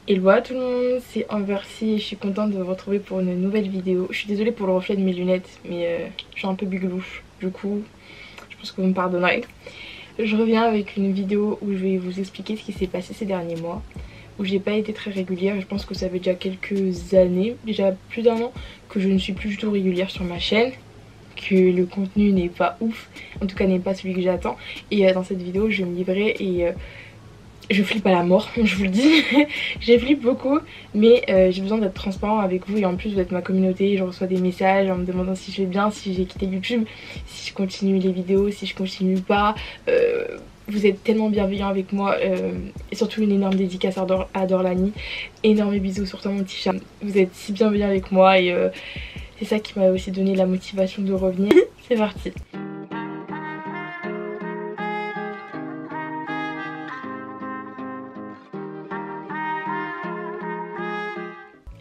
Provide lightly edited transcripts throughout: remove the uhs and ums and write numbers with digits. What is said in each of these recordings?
Hello à tout le monde, c'est Ambercy et je suis contente de vous retrouver pour une nouvelle vidéo. Je suis désolée pour le reflet de mes lunettes, mais je suis un peu biglouche. Du coup, je pense que vous me pardonnerez. Je reviens avec une vidéo où je vais vous expliquer ce qui s'est passé ces derniers mois, où j'ai pas été très régulière. Je pense que ça fait déjà quelques années, déjà plus d'un an, que je ne suis plus du tout régulière sur ma chaîne, que le contenu n'est pas ouf, en tout cas n'est pas celui que j'attends. Et dans cette vidéo, je vais me livrer et je flippe à la mort, je vous le dis. Je flippe beaucoup, mais j'ai besoin d'être transparent avec vous. Et en plus, vous êtes ma communauté, je reçois des messages en me demandant si je vais bien, si j'ai quitté YouTube, si je continue les vidéos, si je continue pas. Vous êtes tellement bienveillants avec moi, et surtout une énorme dédicace à Dorlani. Énorme bisous sur toi mon petit chat. Vous êtes si bienveillants avec moi et c'est ça qui m'a aussi donné la motivation de revenir. C'est parti.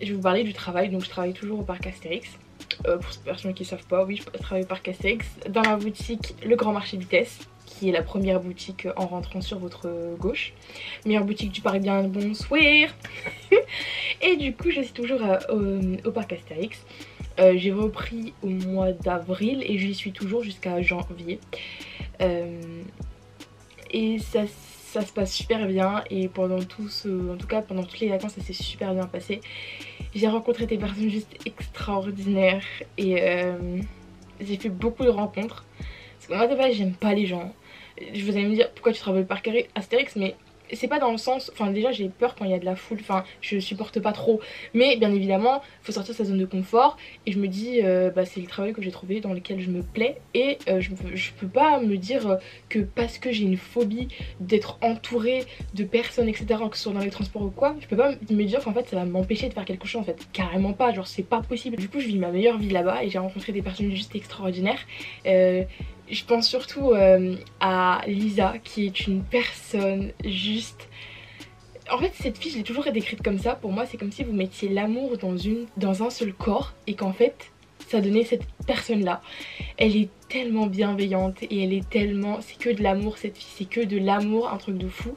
Je vais vous parler du travail. Donc je travaille toujours au parc Astérix. Pour ces personnes qui ne savent pas, oui, je travaille au parc Astérix dans la boutique Le Grand Marché Vitesse, qui est la première boutique en rentrant sur votre gauche. Meilleure boutique du Paris, bien bonsoir. Et du coup je suis toujours au parc Astérix. J'ai repris au mois d'avril et j'y suis toujours jusqu'à janvier. Et ça se passe super bien et pendant en tout cas pendant toutes les vacances ça s'est super bien passé. J'ai rencontré des personnes juste extraordinaires et j'ai fait beaucoup de rencontres. Parce que moi de base j'aime pas les gens. Vous allez me dire pourquoi tu travailles au parc Astérix, mais c'est pas dans le sens, enfin déjà j'ai peur quand il y a de la foule, enfin je supporte pas trop, mais bien évidemment faut sortir de sa zone de confort et je me dis c'est le travail que j'ai trouvé dans lequel je me plais et je peux pas me dire que parce que j'ai une phobie d'être entourée de personnes etc, que ce soit dans les transports ou quoi, je peux pas me dire qu'en fait ça va m'empêcher de faire quelque chose en fait, carrément pas, genre c'est pas possible. Du coup je vis ma meilleure vie là-bas et j'ai rencontré des personnes juste extraordinaires. Je pense surtout à Lisa qui est une personne juste... En fait cette fille je l'ai toujours décrite comme ça, pour moi c'est comme si vous mettiez l'amour dans un seul corps et qu'en fait ça donnait cette personne là. Elle est tellement bienveillante et elle est tellement... C'est que de l'amour cette fille, c'est que de l'amour, un truc de fou.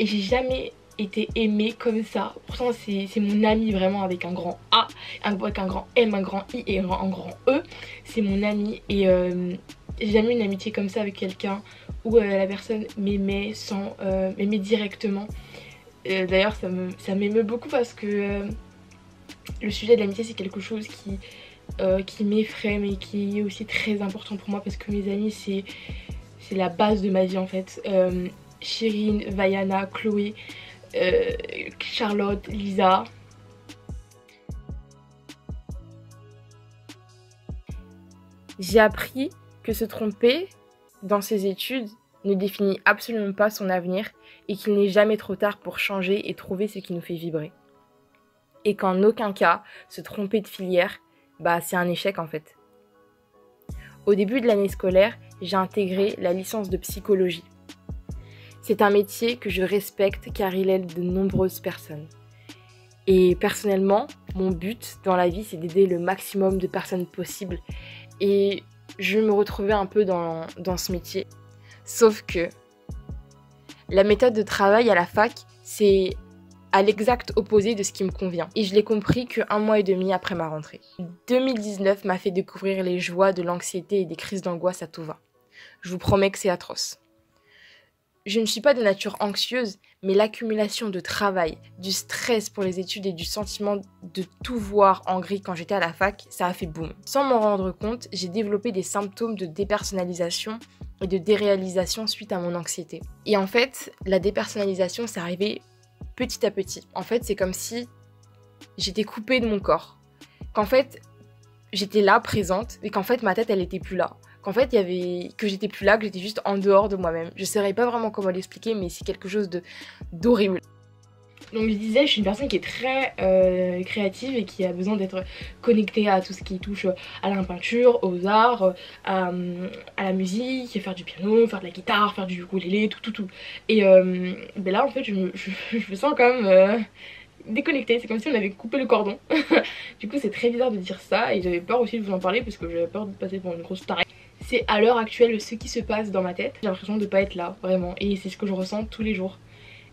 Et j'ai jamais été aimée comme ça. Pourtant c'est mon amie vraiment avec un grand A, avec un grand M, un grand I et un grand E. C'est mon amie et... j'ai jamais eu une amitié comme ça avec quelqu'un où la personne m'aimait sans m'aimer directement. D'ailleurs ça m'émeut beaucoup parce que le sujet de l'amitié c'est quelque chose qui m'effraie mais qui est aussi très important pour moi parce que mes amis c'est la base de ma vie en fait. Chérine, Vaiana, Chloé, Charlotte, Lisa. J'ai appris que se tromper dans ses études ne définit absolument pas son avenir et qu'il n'est jamais trop tard pour changer et trouver ce qui nous fait vibrer. Et qu'en aucun cas, se tromper de filière, c'est un échec en fait. Au début de l'année scolaire, j'ai intégré la licence de psychologie. C'est un métier que je respecte car il aide de nombreuses personnes. Et personnellement, mon but dans la vie, c'est d'aider le maximum de personnes possible. Et je me retrouvais un peu dans ce métier. Sauf que la méthode de travail à la fac, c'est à l'exact opposé de ce qui me convient. Et je l'ai compris qu'un mois et demi après ma rentrée. 2019 m'a fait découvrir les joies de l'anxiété et des crises d'angoisse à tout va. Je vous promets que c'est atroce. Je ne suis pas de nature anxieuse, mais l'accumulation de travail, du stress pour les études et du sentiment de tout voir en gris quand j'étais à la fac, ça a fait boum. Sans m'en rendre compte, j'ai développé des symptômes de dépersonnalisation et de déréalisation suite à mon anxiété. Et en fait, la dépersonnalisation, c'est arrivé petit à petit. En fait, c'est comme si j'étais coupée de mon corps. Qu'en fait, j'étais là, présente, et qu'en fait, ma tête, elle était plus là. Qu'en fait, que j'étais plus là, que j'étais juste en dehors de moi-même. Je ne saurais pas vraiment comment l'expliquer, mais c'est quelque chose d'horrible. Donc je disais, je suis une personne qui est très créative et qui a besoin d'être connectée à tout ce qui touche à la peinture, aux arts, à la musique, faire du piano, faire de la guitare, faire du ukulélé, tout. Et là en fait je me sens quand même déconnectée, c'est comme si on avait coupé le cordon. Du coup c'est très bizarre de dire ça et j'avais peur aussi de vous en parler parce que j'avais peur de passer pour une grosse tarée. C'est à l'heure actuelle ce qui se passe dans ma tête, j'ai l'impression de pas être là, vraiment, et c'est ce que je ressens tous les jours.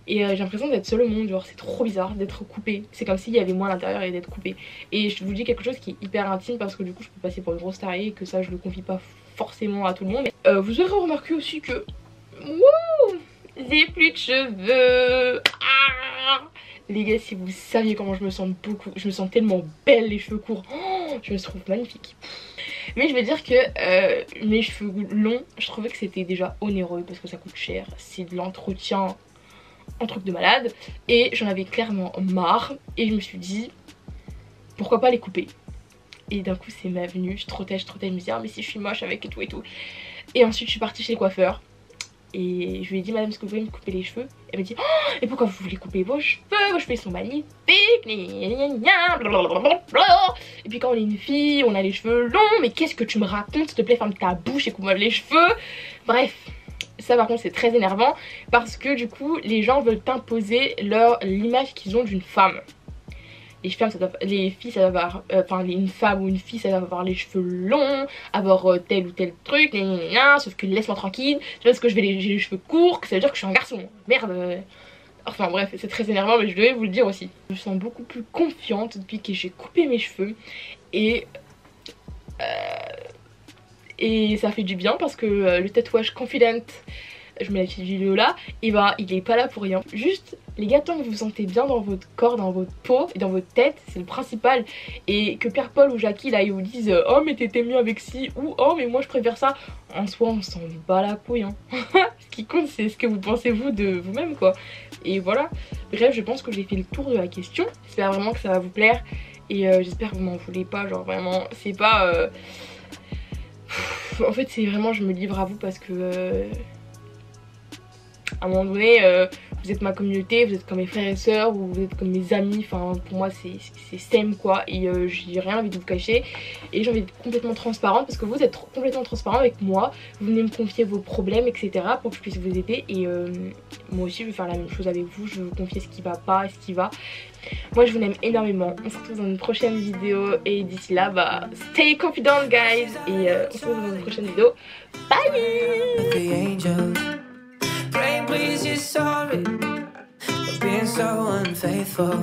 Et j'ai l'impression d'être seule au monde, genre c'est trop bizarre d'être coupée. C'est comme s'il y avait moi à l'intérieur et d'être coupée. Et je vous dis quelque chose qui est hyper intime parce que du coup je peux passer pour une grosse tarée et que ça je le confie pas forcément à tout le monde. Vous aurez remarqué aussi que... Wouh, j'ai plus de cheveux. Ah, les gars, si vous saviez comment je me sens je me sens tellement belle les cheveux courts. Oh, je me trouve magnifique. Mais je veux dire que mes cheveux longs, je trouvais que c'était déjà onéreux parce que ça coûte cher. C'est de l'entretien, un truc de malade. Et j'en avais clairement marre. Et je me suis dit, pourquoi pas les couper. Et d'un coup c'est ma venue, je trottais, je me disais, ah mais si je suis moche avec et tout et tout. Et ensuite je suis partie chez le coiffeur. Et je lui ai dit, madame, est-ce que vous pouvez me couper les cheveux? Elle m'a dit, oh, et pourquoi vous voulez couper vos cheveux sont magnifiques. Et puis quand on est une fille, on a les cheveux longs. Mais qu'est-ce que tu me racontes? S'il te plaît, ferme ta bouche et coupe-moi les cheveux. Bref, ça par contre c'est très énervant. Parce que du coup, les gens veulent imposer l'image qu'ils ont d'une femme. Les filles ça doit avoir, une femme ou une fille ça doit avoir les cheveux longs, avoir tel ou tel truc, sauf que laisse-moi tranquille, c'est parce que j'ai les cheveux courts que ça veut dire que je suis un garçon, merde. Enfin bref, c'est très énervant mais je devais vous le dire aussi. Je me sens beaucoup plus confiante depuis que j'ai coupé mes cheveux et ça fait du bien parce que le tatouage Confident, je mets la petite vidéo là, et bah il est pas là pour rien. Juste les gars, tant que vous vous sentez bien dans votre corps, dans votre peau et dans votre tête, c'est le principal. Et que Pierre Paul ou Jackie là ils vous disent oh mais t'étais mieux avec ci ou oh mais moi je préfère ça, en soi on s'en bat la couille hein. Ce qui compte c'est ce que vous pensez vous de vous-même quoi. Et voilà, bref je pense que j'ai fait le tour de la question. J'espère vraiment que ça va vous plaire et j'espère que vous m'en voulez pas, genre vraiment c'est pas en fait c'est vraiment je me livre à vous parce que à un moment donné, vous êtes ma communauté, vous êtes comme mes frères et sœurs, ou vous êtes comme mes amis, enfin pour moi c'est same quoi, et j'ai rien envie de vous cacher, et j'ai envie d'être complètement transparente, parce que vous êtes complètement transparent avec moi, vous venez me confier vos problèmes, etc. pour que je puisse vous aider, et moi aussi je vais faire la même chose avec vous, je vais vous confier ce qui va pas et ce qui va. Moi je vous aime énormément, on se retrouve dans une prochaine vidéo, et d'ici là, bah, stay confident guys, et on se retrouve dans une prochaine vidéo, bye. Please, you're sorry for being so unfaithful.